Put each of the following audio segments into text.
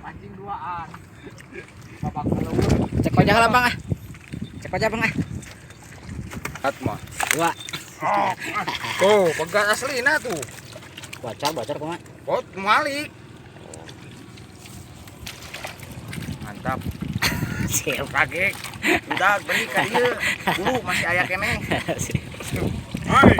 Mancing duaan. Babak keluar. Cek aja lah bang ah. Cek aja bang ah. Atma. Dua. Tuh, pegat aslina tuh. Bocor kumaha? Pot malik. Mantap. Siap. Kaget. Udah beli ka dieu. Dulu masih aya keneh. Hai.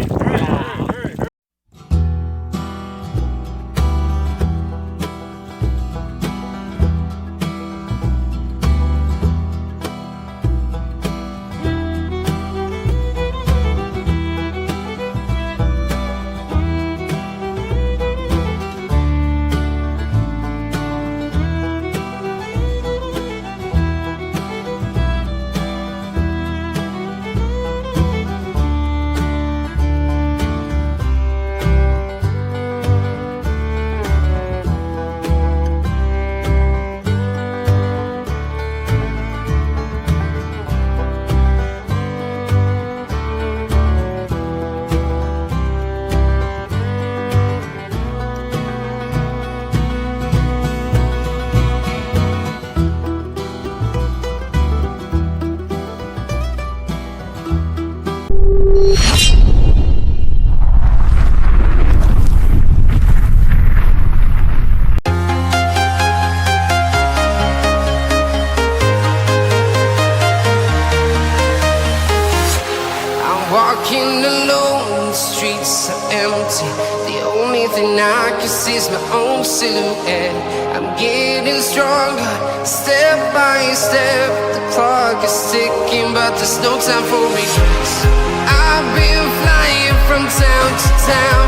Walking alone, the streets are empty. The only thing I can see is my own silhouette. I'm getting stronger, step by step. The clock is ticking, but there's no time for regrets. I've been flying from town to town,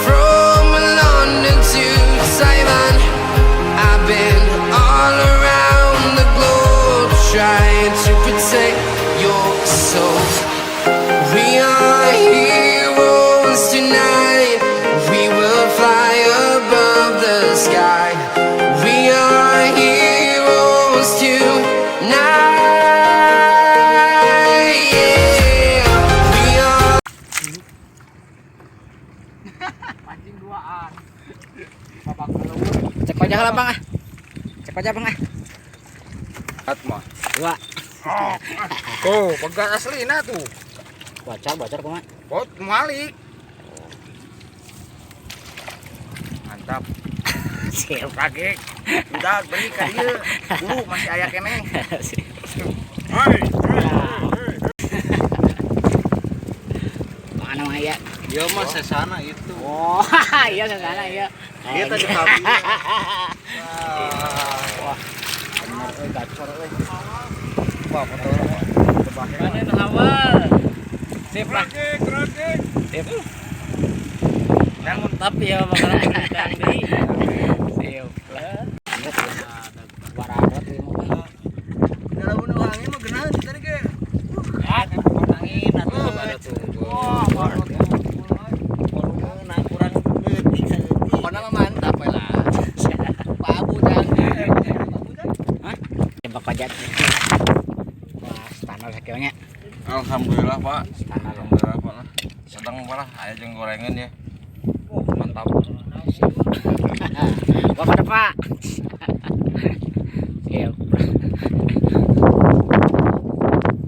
from London to Taiwan. I've been all around the globe, trying to protect your soul. We are heroes tonight. We will fly above the sky. We are heroes tonight. Yeah. We are. Mancing duaan. Babak keluar. Cek aja lah bang ah. Cek aja bang ah. Atma. Dua. Tuh, pegat aslina tuh. Bocor kumaha? Pot malik. Mantap. Siap. Kaget. Udah beli ka dieu. Dulu masih aya keneh. Hai. Mana mah ya? Dia mah sesana itu. Oh, iya sana iya. Dia tadi kami. Wah. Bener euy gacor euy. Wah, foto. Panen awal. Sip lah. Kerakik. Sip. Yang mantap ya bakalan kita deui. Siap lah. Baradot ieu mah. Kalau bunuh angin mah geunah tadi ge. Ya, angin atuh baradot. Oh, baradot. Nah kurang leutik saeutik. Pokona mah mantap we lah. Pak Abu dan. Hah? Tembak pajat. Wah, standar sakieunya. Alhamdulillah Pak. Standar. Alhamdulillah Pak lah. Sedang malah aya jeung gorengan ya. Mantap. Wah, pada Pak. Siap.